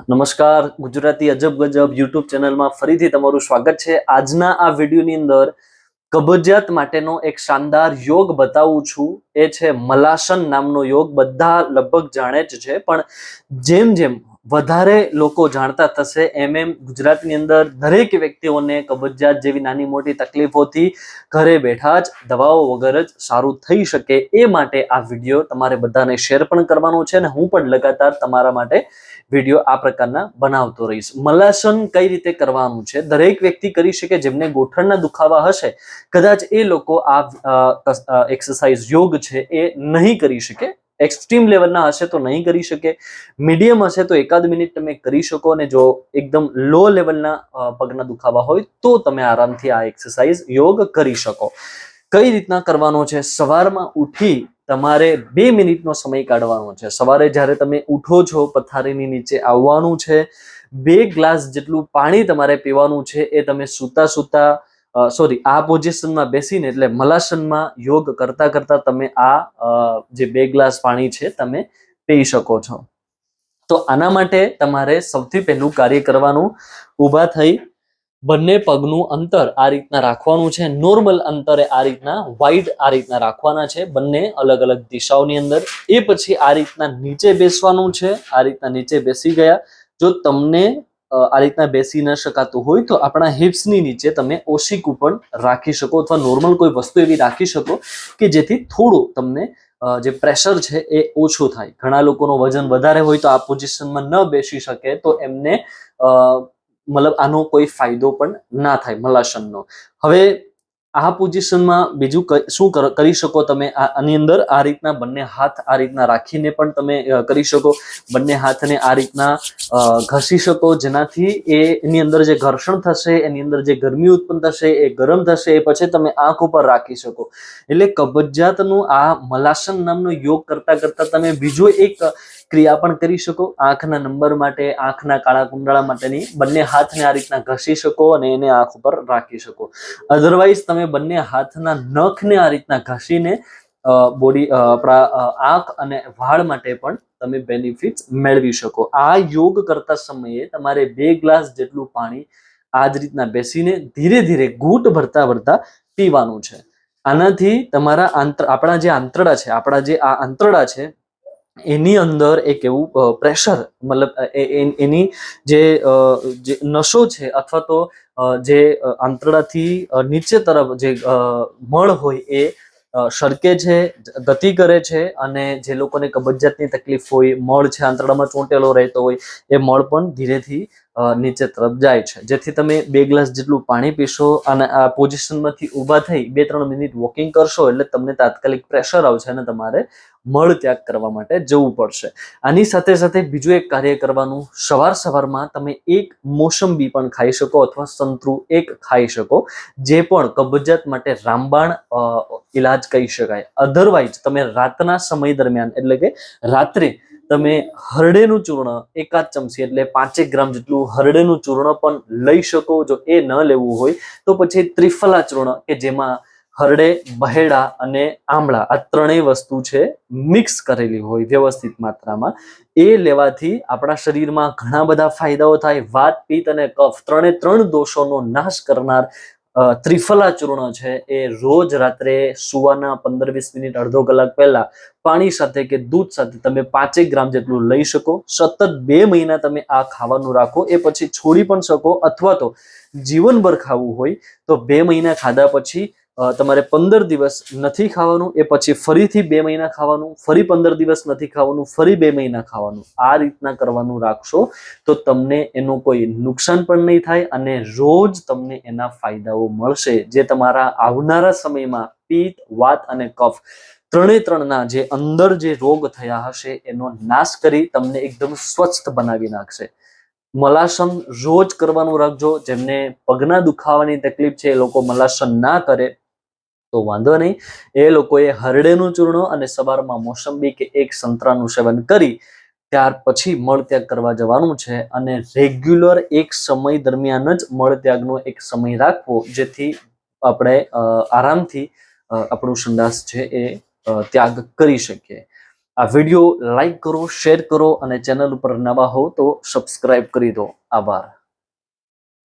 નમસ્કાર, ગુજરાતી અજબ ગજબ યુટ્યુબ ચેનલમાં ફરીથી તમારું સ્વાગત છે। આજના આ વિડીયોની અંદર કબજિયાત માટેનો એક શાનદાર યોગ બતાવું છું। એ છે મલાસન નામનો યોગ। બધા લગભગ જાણે જ છે, પણ જેમ જેમ વધારે લોકો જાણતા થશે એમ એમ ગુજરાતની અંદર દરેક વ્યક્તિઓને કબજિયાત જેવી નાની મોટી તકલીફોથી ઘરે બેઠા જ દવાઓ વગર જ સારું થઈ શકે, એ માટે આ વિડીયો તમારે બધાને શેર પણ કરવાનો છે અને હું પણ લગાતાર તમારા માટે વિડીયો આ પ્રકારના બનાવતો રહીશ। મલાસન કઈ રીતે કરવાનું છે દરેક વ્યક્તિ કરી શકે। જેમને ગોઠણના દુખાવા હશે કદાચ એ લોકો આ એક્સરસાઇઝ યોગ છે એ નહીં કરી શકે। એક્સ્ટ્રીમ લેવલના હશે તો નહીં કરી શકે, મીડિયમ હશે તો એકાદ મિનિટ તમે કરી શકો, અને જો એકદમ લો લેવલના પગના દુખાવા હોય તો તમે આરામથી આ એક્સરસાઇઝ યોગ કરી શકો। કઈ રીતના કરવાનો છે? સવારમાં ઉઠી તમારે 2 મિનિટનો સમય કાઢવાનો છે। સવારે જ્યારે તમે ઉઠો છો પથારીની નીચે આવવાનું છે, 2 ગ્લાસ જેટલું પાણી તમારે પીવાનું છે। એ તમે સૂતા સૂતા આ પોઝિશનમાં બેસીને એટલે મલાસનમાં યોગ કરતા કરતા તમે આ જે 2 ગ્લાસ પાણી છે તમે પી શકો છો। તો આના માટે તમારે સૌથી પહેલું કાર્ય કરવાનું, ઊભા થઈ બંને પગનું અંતર આ રીતના રાખવાનું છે। નોર્મલ અંતરે આ રીતના વાઇડ આ રીતના રાખવાના છે, બંને અલગ અલગ દિશાઓની અંદર। એ પછી આ રીતના નીચે બેસવાનું છે। આ રીતના નીચે બેસી ગયા। જો તમને આ રીતના બેસી ન શકાતું હોય તો આપણા હિપ્સની નીચે તમે ઓશીકું પણ રાખી શકો, અથવા નોર્મલ કોઈ વસ્તુ એવી રાખી શકો કે જેથી થોડું તમને જે પ્રેશર છે એ ઓછું થાય। ઘણા લોકોનું વજન વધારે હોય તો આ પોઝિશનમાં ન બેસી શકે, તો એમને મતલબ આનો કોઈ ફાયદો પણ ના થાય મલાસનનો। હવે આ પોઝિશનમાં બીજું શું કરી શકો તમે? આની અંદર આ રીતના બંને હાથ આ રીતના રાખીને પણ તમે કરી શકો। બંને હાથને આ રીતના ઘસી શકો, જેનાથી એની અંદર જે ઘર્ષણ થશે, એની અંદર જે ગરમી ઉત્પન્ન થશે એ ગરમ થશે। એ પછી તમે આંખ ઉપર રાખી શકો। એટલે કબજિયાતનું આ મલાસન નામનો યોગ કરતા કરતા તમે બીજો એક ક્રિયા પણ કરી શકો। આંખના નંબર માટે, આંખના કાળા કુંડાળા માટેની બંને હાથને આ રીતના ઘસી શકો અને એને આંખ ઉપર રાખી શકો। અધરવાઇઝ તમે બંને હાથના નખને આ રીતના ઘસીને બોડી આપણા આંખ અને વાળ માટે પણ તમે બેનિફિટ્સ મેળવી શકો। આ યોગ કરતા સમયે તમારે 2 ગ્લાસ જેટલું પાણી આ જ રીતના બેસીને ધીરે ધીરે ઘૂંટ ભરતા ભરતા પીવાનું છે। આનાથી તમારા આપણા જે આંતરડા છે, આપણા જે આ આંતરડા છે એની અંદર એક એવું પ્રેશર, મતલબ એની જે નસો છે અથવા તો જે આંતરડાથી નીચે તરફ જે મળ હોય એ સરકે છે, ગતિ કરે છે, અને જે લોકોને કબજિયાતની તકલીફ હોય, મળ છે આંતરડામાં ચોંટેલો રહેતો હોય, એ મળ પણ ધીરેથી નીચે તરફ જાય છે। જેથી તમે 2 ગ્લાસ જેટલું પાણી પીશો અને આ પોઝિશનમાંથી ઊભા થઈ 2-3 મિનિટ વોકિંગ કરશો એટલે તમને તાત્કાલિક પ્રેશર આવશે અને તમારે મળ ત્યાગ કરવા માટે જવું પડશે। આની સાથે સાથે બીજું એક કાર્ય કરવાનું, સવારમાં તમે 1 મોસંબી પણ ખાઈ શકો અથવા સંતરું 1 ખાઈ શકો, જે પણ કબજિયાત માટે રામબાણ ઈલાજ કહી શકાય। અધરવાઇઝ તમે રાતના સમય દરમિયાન એટલે કે રાત્રે તમે હરડેનું ચૂર્ણ 1 ચમચી એટલે 5 ગ્રામ જેટલું હરડેનું ચૂર્ણ પણ લઈ શકો। જો એ ન લેવું હોય તો પછી ત્રિફલા ચૂર્ણ, કે જેમાં હરડે, બહેડા અને આમળા આ ત્રણેય વસ્તુ છે મિક્સ કરેલી હોય વ્યવસ્થિત માત્રામાં, એ લેવાથી આપણા શરીરમાં ઘણા બધા ફાયદાઓ થાય। વાત, પિત્ત અને કફ ત્રણે દોષોનો નાશ કરનાર ત્રિફલા ચૂર્ણ છે એ રોજ રાત્રે સુવાના 15-20 મિનિટ અડધો કલાક પહેલા પાણી સાથે કે દૂધ સાથે તમે 5 ગ્રામ જેટલું લઈ શકો। સતત 2 મહિના તમે આ ખાવાનું રાખો, એ પછી છોડી પણ શકો, અથવા તો જીવનભર ખાવું હોય તો 2 મહિના ખાધા પછી તમારે 15 દિવસ નથી ખાવાનું, એ પછી ફરીથી 2 મહિના ખાવાનું, ફરી 15 દિવસ નથી ખાવાનું, ફરી 2 મહિના ખાવાનું। આ રીતના કરવાનું રાખશો તો તમને એનું કોઈ નુકસાન પણ નહીં થાય અને રોજ તમને એના ફાયદાઓ મળશે, જે તમારા આવનારા સમયમાં પિત્ત, વાત અને કફ ત્રણેના જે અંદર જે રોગ થયા હશે એનો નાશ કરી તમને એકદમ સ્વસ્થ બનાવી નાખશે। મલાસન રોજ કરવાનું રાખજો। જેમને પગના દુખાવાની તકલીફ છે એ લોકો મલાસન ના કરે તો વાંધો નહીં, એ લોકોએ હરડેનું ચૂર્ણ અને સવારમાં મોસંબી કે 1 સંતરાનું સેવન કરી ત્યાર પછી મળત્યાગ કરવા જવાનું છે। અને રેગ્યુલર એક સમય દરમિયાન જ મળત્યાગનો એક સમય રાખવો, જેથી આપણે આરામથી આપણું સંડાસ છે એ ત્યાગ કરી શકીએ। આ વિડીયો લાઈક કરો, શેર કરો અને ચેનલ ઉપર નવા હો તો સબસ્ક્રાઇબ કરી દો. આભાર.